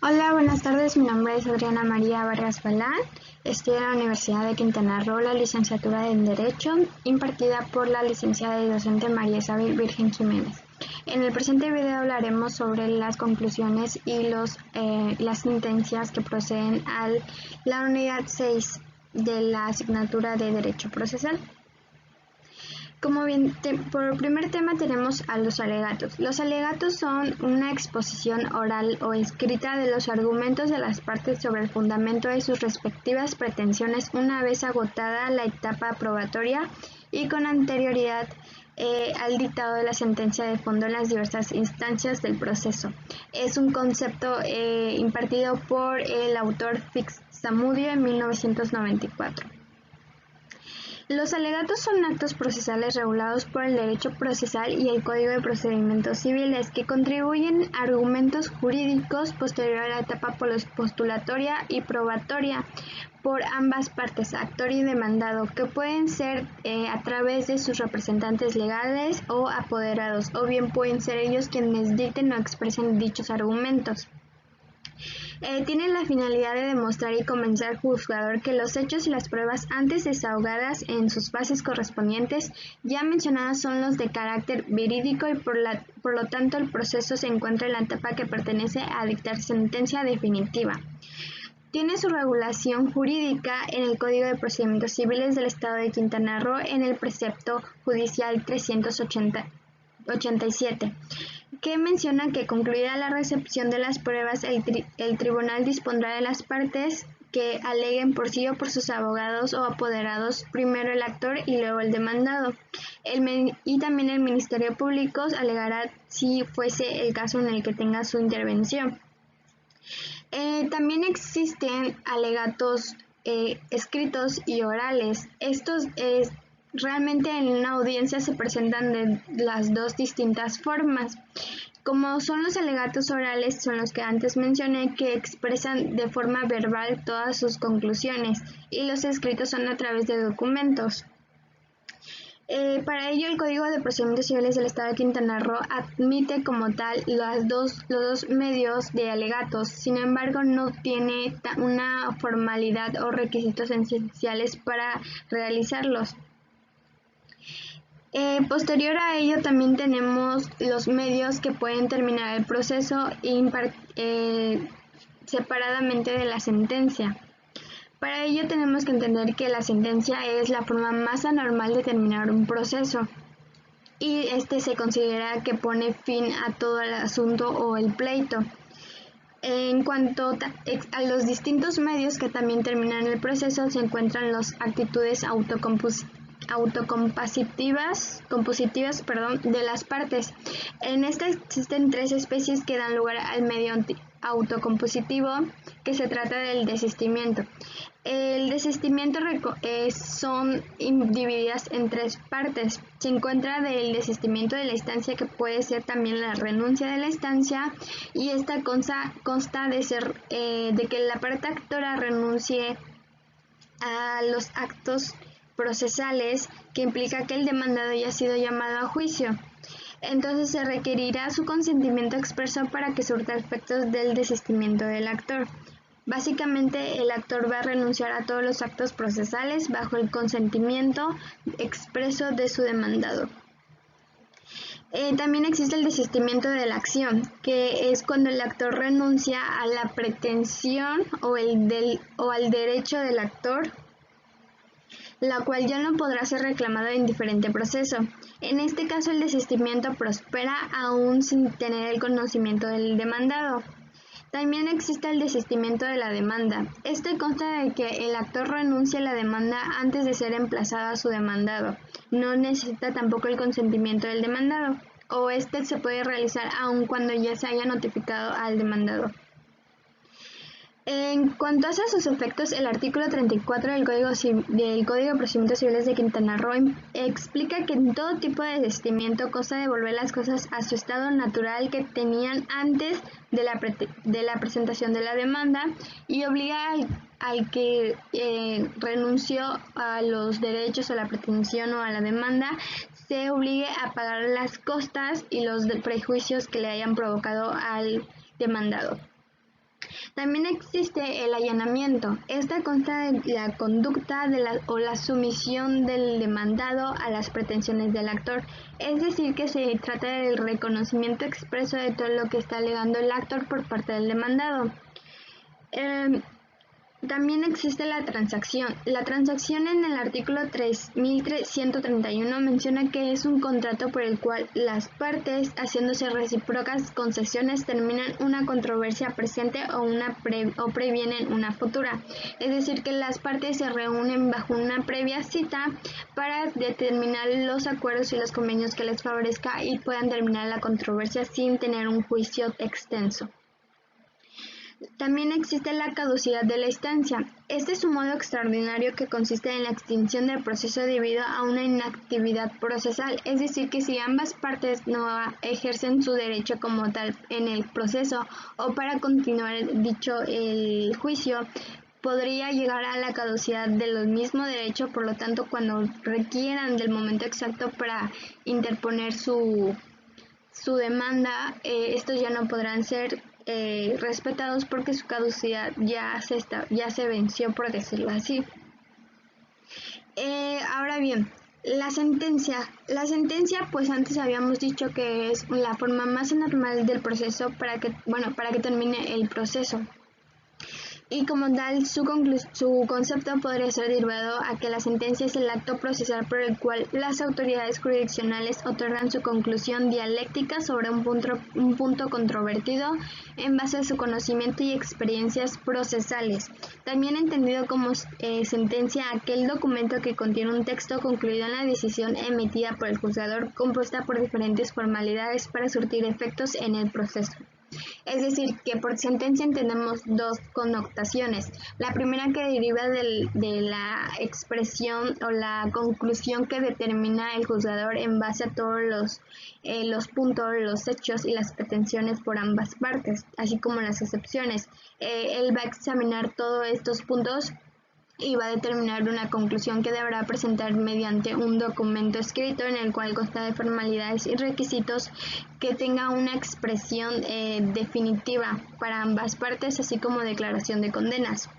Hola, buenas tardes. Mi nombre es Adriana María Vargas Balán. Estudio en la Universidad de Quintana Roo la licenciatura en Derecho, impartida por la licenciada y docente María Isabel Virgen Jiménez. En el presente video hablaremos sobre las conclusiones y las sentencias que proceden a la unidad 6 de la asignatura de Derecho Procesal. Por primer tema tenemos a los alegatos. Los alegatos son una exposición oral o escrita de los argumentos de las partes sobre el fundamento de sus respectivas pretensiones una vez agotada la etapa probatoria y con anterioridad al dictado de la sentencia de fondo en las diversas instancias del proceso. Es un concepto impartido por el autor Fix Zamudio en 1994. Los alegatos son actos procesales regulados por el derecho procesal y el Código de Procedimientos Civiles que contribuyen a argumentos jurídicos posterior a la etapa postulatoria y probatoria por ambas partes, actor y demandado, que pueden ser a través de sus representantes legales o apoderados, o bien pueden ser ellos quienes dicten o expresen dichos argumentos. Tiene la finalidad de demostrar y convencer al juzgador que los hechos y las pruebas antes desahogadas en sus bases correspondientes ya mencionadas son los de carácter verídico y por lo tanto el proceso se encuentra en la etapa que pertenece a dictar sentencia definitiva. Tiene su regulación jurídica en el Código de Procedimientos Civiles del Estado de Quintana Roo en el precepto judicial 387. Que menciona que concluida la recepción de las pruebas, el tribunal dispondrá de las partes que aleguen por sí o por sus abogados o apoderados, primero el actor y luego el demandado. Y también el Ministerio Público alegará si fuese el caso en el que tenga su intervención. También existen alegatos escritos y orales. Estos realmente en una audiencia se presentan de las dos distintas formas. Como son los alegatos orales, son los que antes mencioné, que expresan de forma verbal todas sus conclusiones, y los escritos son a través de documentos. Para ello, el Código de Procedimientos Civiles del Estado de Quintana Roo admite como tal los dos medios de alegatos. Sin embargo, no tiene una formalidad o requisitos esenciales para realizarlos. Posterior a ello también tenemos los medios que pueden terminar el proceso separadamente de la sentencia. Para ello tenemos que entender que la sentencia es la forma más anormal de terminar un proceso y se considera que pone fin a todo el asunto o el pleito. En cuanto a los distintos medios que también terminan el proceso, se encuentran las actitudes autocompositivas de las partes. En esta existen tres especies que dan lugar al medio autocompositivo, que se trata del desistimiento. El desistimiento son divididas en tres partes. Se encuentra del desistimiento de la instancia, que puede ser también la renuncia de la instancia, y esta consta de que la parte actora renuncie a los actos procesales, que implica que el demandado haya sido llamado a juicio. Entonces se requerirá su consentimiento expreso para que surta efectos del desistimiento del actor. Básicamente, el actor va a renunciar a todos los actos procesales bajo el consentimiento expreso de su demandado. También existe el desistimiento de la acción, que es cuando el actor renuncia a la pretensión o al derecho del actor, la cual ya no podrá ser reclamada en diferente proceso. En este caso, el desistimiento prospera aún sin tener el conocimiento del demandado. También existe el desistimiento de la demanda. Este consta de que el actor renuncia a la demanda antes de ser emplazado a su demandado. No necesita tampoco el consentimiento del demandado, o se puede realizar aun cuando ya se haya notificado al demandado. En cuanto a sus efectos, el artículo 34 del Código de Procedimientos Civiles de Quintana Roo explica que en todo tipo de desistimiento consta de volver las cosas a su estado natural que tenían antes de la presentación de la demanda, y obliga al que renunció a los derechos, a la pretensión o a la demanda, se obligue a pagar las costas y los prejuicios que le hayan provocado al demandado. También existe el allanamiento. Esta consta de la conducta o la sumisión del demandado a las pretensiones del actor, es decir, que se trata del reconocimiento expreso de todo lo que está alegando el actor por parte del demandado. También existe la transacción. La transacción en el artículo 3131 menciona que es un contrato por el cual las partes, haciéndose recíprocas concesiones, terminan una controversia presente o previenen una futura. Es decir, que las partes se reúnen bajo una previa cita para determinar los acuerdos y los convenios que les favorezca y puedan terminar la controversia sin tener un juicio extenso. También existe la caducidad de la instancia. Este es un modo extraordinario que consiste en la extinción del proceso debido a una inactividad procesal, es decir, que si ambas partes no ejercen su derecho como tal en el proceso o para continuar el juicio, podría llegar a la caducidad del mismo derecho. Por lo tanto, cuando requieran del momento exacto para interponer su demanda, estos ya no podrán ser respetados porque su caducidad ya se venció, por decirlo así. Ahora bien, la sentencia, pues antes habíamos dicho que es la forma más normal del proceso para que termine el proceso. Y como tal, su concepto podría ser derivado a que la sentencia es el acto procesal por el cual las autoridades jurisdiccionales otorgan su conclusión dialéctica sobre un punto controvertido en base a su conocimiento y experiencias procesales. También entendido como sentencia aquel documento que contiene un texto concluido en la decisión emitida por el juzgador, compuesta por diferentes formalidades para surtir efectos en el proceso. Es decir, que por sentencia entendemos dos connotaciones. La primera, que deriva de la expresión o la conclusión que determina el juzgador en base a todos los puntos, los hechos y las pretensiones por ambas partes, así como las excepciones. Él va a examinar todos estos puntos y va a determinar una conclusión que deberá presentar mediante un documento escrito en el cual consta de formalidades y requisitos que tenga una expresión definitiva para ambas partes, así como declaración de condenas.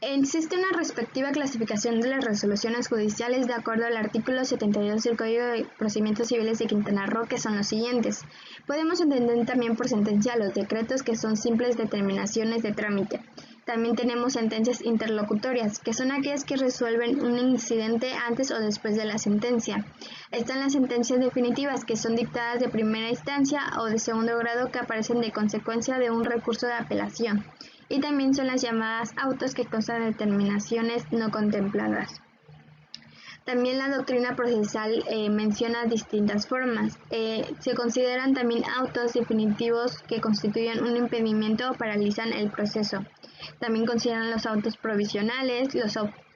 Existe una respectiva clasificación de las resoluciones judiciales de acuerdo al artículo 72 del Código de Procedimientos Civiles de Quintana Roo, que son los siguientes. Podemos entender también por sentencia los decretos, que son simples determinaciones de trámite. También tenemos sentencias interlocutorias, que son aquellas que resuelven un incidente antes o después de la sentencia. Están las sentencias definitivas, que son dictadas de primera instancia o de segundo grado, que aparecen de consecuencia de un recurso de apelación. Y también son las llamadas autos, que constan de determinaciones no contempladas. También la doctrina procesal menciona distintas formas. Se consideran también autos definitivos que constituyen un impedimento o paralizan el proceso. También consideran los autos provisionales,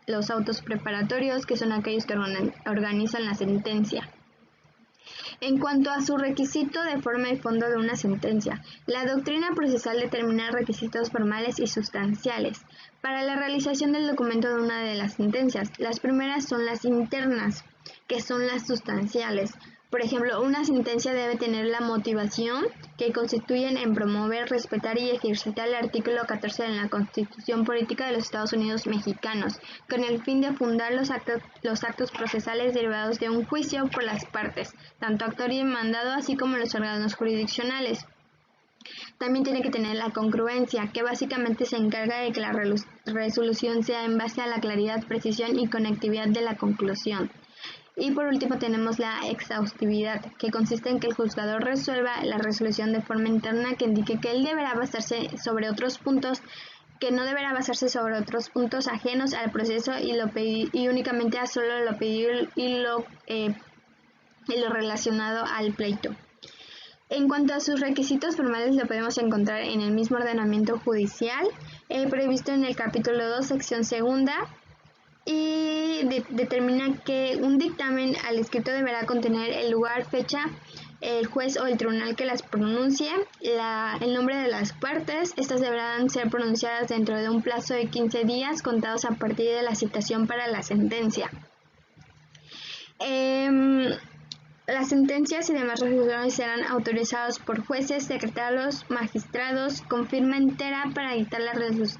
los autos preparatorios, que son aquellos que organizan la sentencia. En cuanto a su requisito de forma y fondo de una sentencia, la doctrina procesal determina requisitos formales y sustanciales para la realización del documento de una de las sentencias. Las primeras son las internas, que son las sustanciales. Por ejemplo, una sentencia debe tener la motivación que constituyen en promover, respetar y ejercitar el artículo 14 de la Constitución Política de los Estados Unidos Mexicanos, con el fin de fundar los actos procesales derivados de un juicio por las partes, tanto actor y demandado, así como los órganos jurisdiccionales. También tiene que tener la congruencia, que básicamente se encarga de que la resolución sea en base a la claridad, precisión y conectividad de la conclusión. Y por último tenemos la exhaustividad, que consiste en que el juzgador resuelva la resolución de forma interna, que indique que él deberá basarse sobre otros puntos, que no deberá basarse sobre otros puntos ajenos al proceso y únicamente a solo lo pedido y lo relacionado al pleito. En cuanto a sus requisitos formales, lo podemos encontrar en el mismo ordenamiento judicial, previsto en el capítulo 2, sección segunda, y determina que un dictamen al escrito deberá contener el lugar, fecha, el juez o el tribunal que las pronuncie, el nombre de las partes. Estas deberán ser pronunciadas dentro de un plazo de 15 días contados a partir de la citación para la sentencia. Las sentencias y demás resoluciones serán autorizados por jueces, secretarios, magistrados con firma entera para dictar la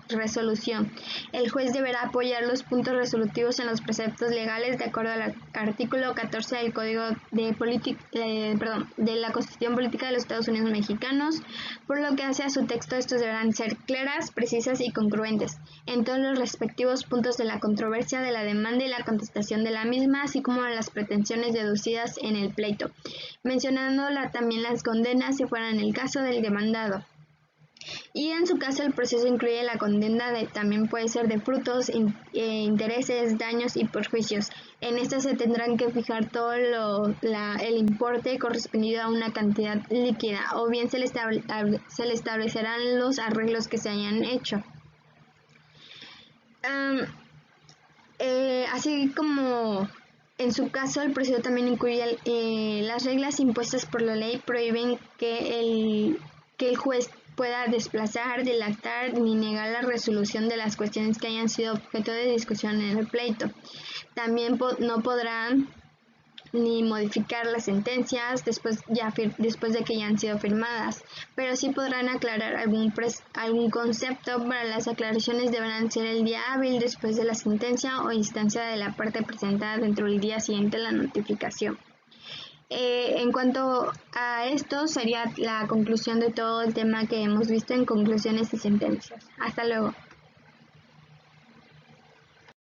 resolución. El juez deberá apoyar los puntos resolutivos en los preceptos legales de acuerdo al artículo 14 del Código de la Constitución Política de los Estados Unidos Mexicanos. Por lo que hace a su texto, estos deberán ser claras, precisas y congruentes en todos los respectivos puntos de la controversia de la demanda y la contestación de la misma, así como las pretensiones deducidas en el pleito, mencionando también las condenas si fueran el caso del demandado. Y en su caso el proceso incluye la condena también puede ser de frutos, intereses, daños y perjuicios. En esta se tendrán que fijar todo el importe correspondido a una cantidad líquida, o bien se le establecerán los arreglos que se hayan hecho. Así como en su caso, el proceso también incluye las reglas impuestas por la ley prohíben que el juez pueda desplazar, dilatar ni negar la resolución de las cuestiones que hayan sido objeto de discusión en el pleito. También no podrán ni modificar las sentencias después de que ya han sido firmadas, pero sí podrán aclarar algún concepto. Para las aclaraciones deberán ser el día hábil después de la sentencia o instancia de la parte presentada dentro del día siguiente a la notificación. En cuanto a esto, sería la conclusión de todo el tema que hemos visto en conclusiones y sentencias. Hasta luego.